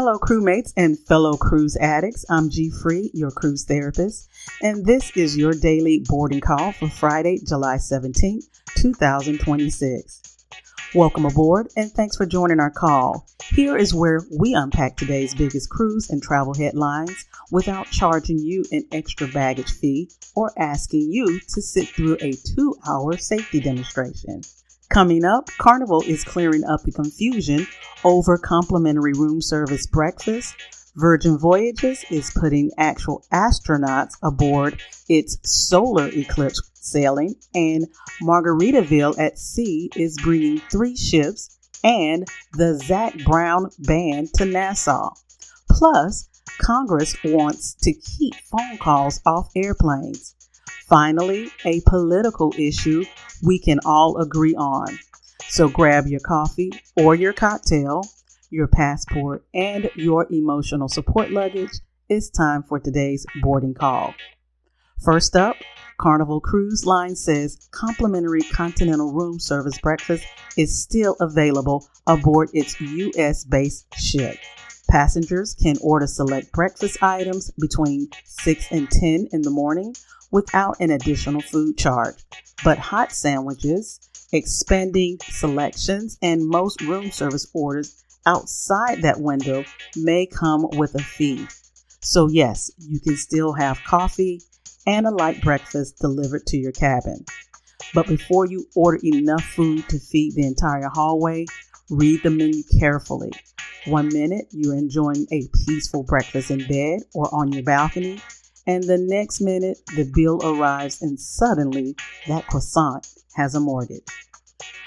Hello, crewmates and fellow cruise addicts. I'm GFree, your cruise therapist, and this is your daily boarding call for Friday, July 17th, 2026. Welcome aboard, and thanks for joining our call. Here is where we unpack today's biggest cruise and travel headlines without charging you an extra baggage fee or asking you to sit through a 2-hour safety demonstration. Coming up, Carnival is clearing up the confusion over complimentary room service breakfast. Virgin Voyages is putting actual astronauts aboard its solar-eclipse sailing, and Margaritaville at sea is bringing 3 ships and the Zac Brown Band to Nassau. Plus, Congress wants to keep phone calls off airplanes. Finally, a political issue we can all agree on. So grab your coffee or your cocktail, your passport, and your emotional support luggage. It's time for today's boarding call. First up, Carnival Cruise Line says complimentary continental room service breakfast is still available aboard its U.S.-based ship. Passengers can order select breakfast items between 6 and 10 in the morning without an additional food charge. But hot sandwiches, expanding selections, and most room service orders outside that window may come with a fee. So yes, you can still have coffee and a light breakfast delivered to your cabin. But before you order enough food to feed the entire hallway, read the menu carefully. 1 minute, you're enjoying a peaceful breakfast in bed or on your balcony, and the next minute, the bill arrives and suddenly that croissant has a mortgage.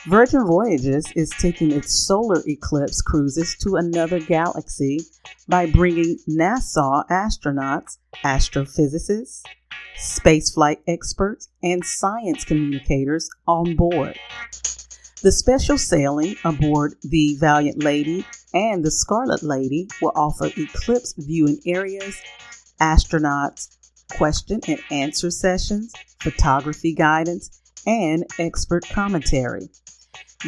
Virgin Voyages is taking its solar eclipse cruises to another galaxy by bringing Nassau astronauts, astrophysicists, spaceflight experts, and science communicators on board. The special sailing aboard the Valiant Lady and the Scarlet Lady will offer eclipse viewing areas, astronauts, question and answer sessions, photography guidance, and expert commentary.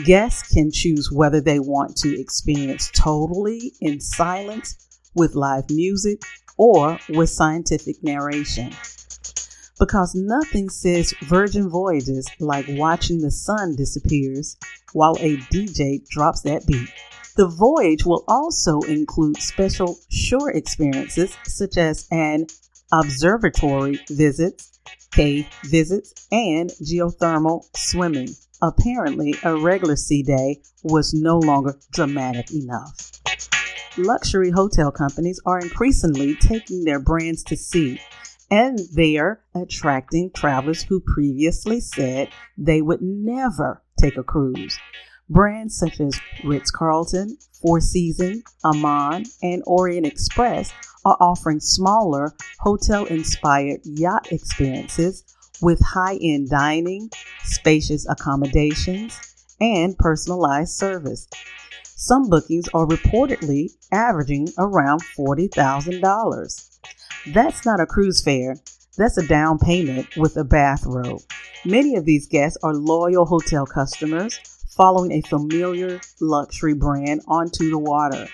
Guests can choose whether they want to experience totally in silence with live music or with scientific narration. Because nothing says Virgin Voyages like watching the sun disappears while a DJ drops that beat. The voyage will also include special shore experiences such as an observatory visits, cave visits, and geothermal swimming. Apparently, a regular sea day was no longer dramatic enough. Luxury hotel companies are increasingly taking their brands to sea, and they're attracting travelers who previously said they would never take a cruise. Brands such as Ritz-Carlton, Four Seasons, Aman, and Orient Express are offering smaller, hotel-inspired yacht experiences with high-end dining, spacious accommodations, and personalized service. Some bookings are reportedly averaging around $40,000. That's not a cruise fare. That's a down payment with a bathrobe. Many of these guests are loyal hotel customers following a familiar luxury brand onto the water.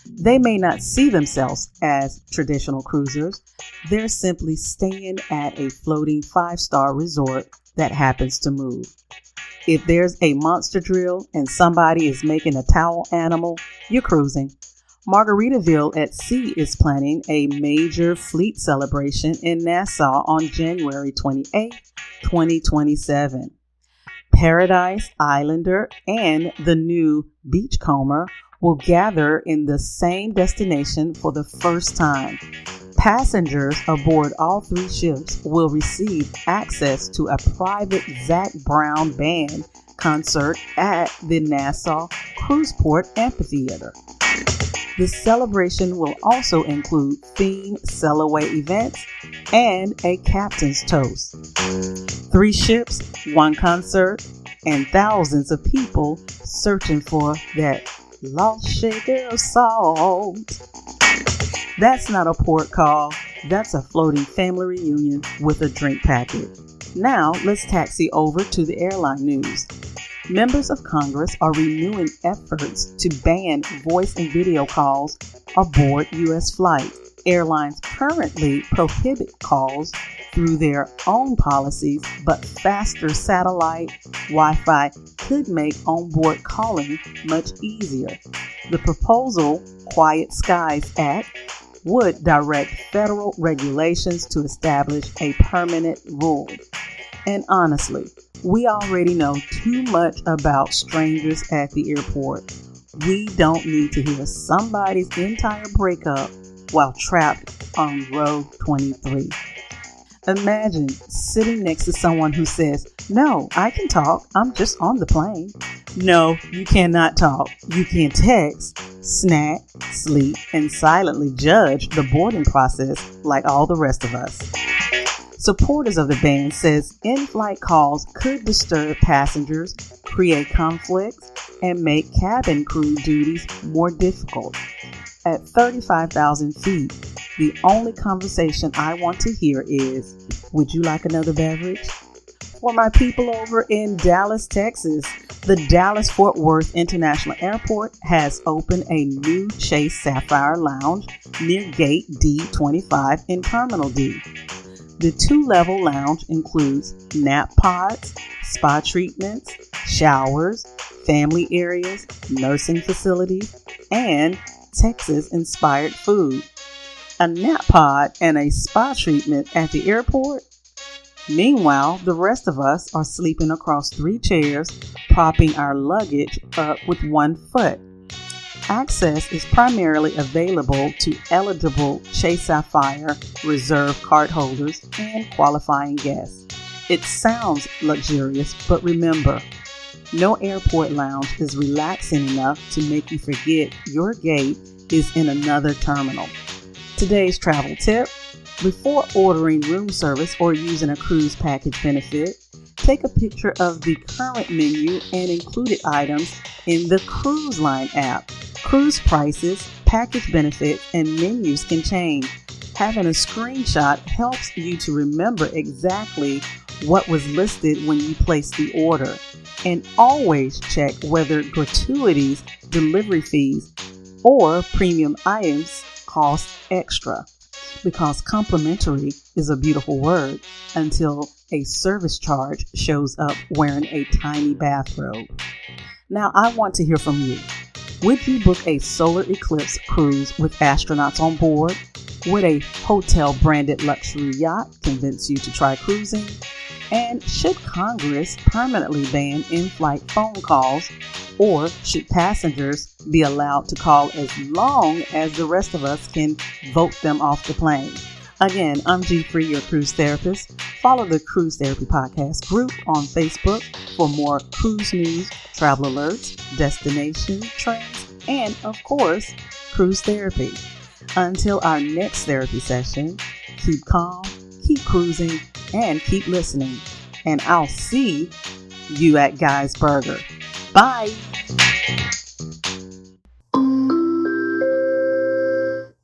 They may not see themselves as traditional cruisers. They're simply staying at a floating 5-star resort that happens to move. If there's a monster drill and somebody is making a towel animal, you're cruising. Margaritaville at Sea is planning a major fleet celebration in Nassau on January 28, 2027. Paradise Islander and the new Beachcomber will gather in the same destination for the first time. Passengers aboard all 3 ships will receive access to a private Zac Brown Band concert at the Nassau Cruiseport Amphitheater. The celebration will also include themed sail-away events and a captain's toast. 3 ships, 1 concert, and thousands of people searching for that lost shaker of salt. That's not a port call. That's a floating family reunion with a drink packet. Now, let's taxi over to the airline news. Members of Congress are renewing efforts to ban voice and video calls aboard U.S. flights. Airlines currently prohibit calls through their own policies, but faster satellite Wi-Fi could make onboard calling much easier. The proposal, Quiet Skies Act, would direct federal regulations to establish a permanent rule. And honestly, we already know too much about strangers at the airport. We don't need to hear somebody's entire breakup while trapped on row 23. Imagine sitting next to someone who says, "No, I can talk. I'm just on the plane." No, you cannot talk. You can text, snack, sleep, and silently judge the boarding process like all the rest of us. Supporters of the ban says in-flight calls could disturb passengers, create conflicts, and make cabin crew duties more difficult. At 35,000 feet, the only conversation I want to hear is, "Would you like another beverage?" For my people over in Dallas, Texas, the Dallas-Fort Worth International Airport has opened a new Chase Sapphire Lounge near Gate D25 in Terminal D. The 2-level lounge includes nap pods, spa treatments, showers, family areas, nursing facilities, and Texas-inspired food. A nap pod and a spa treatment at the airport? Meanwhile, the rest of us are sleeping across 3 chairs, propping our luggage up with 1 foot. Access is primarily available to eligible Chase Sapphire Reserve cardholders and qualifying guests. It sounds luxurious, but remember, no airport lounge is relaxing enough to make you forget your gate is in another terminal. Today's travel tip: before ordering room service or using a cruise package benefit, take a picture of the current menu and included items in the Cruise Line app. Cruise prices, package benefits, and menus can change. Having a screenshot helps you to remember exactly what was listed when you placed the order. And always check whether gratuities, delivery fees, or premium items cost extra, because complimentary is a beautiful word until a service charge shows up wearing a tiny bathrobe. Now, I want to hear from you. Would you book a solar eclipse cruise with astronauts on board? Would a hotel-branded luxury yacht convince you to try cruising? And should Congress permanently ban in-flight phone calls, or should passengers be allowed to call as long as the rest of us can vote them off the plane? Again, I'm GFree, your cruise therapist. Follow the Cruise Therapy Podcast group on Facebook for more cruise news, travel alerts, destination trends, and of course, cruise therapy. Until our next therapy session, keep calm, keep cruising, and keep listening. And I'll see you at Guy's Burger. Bye.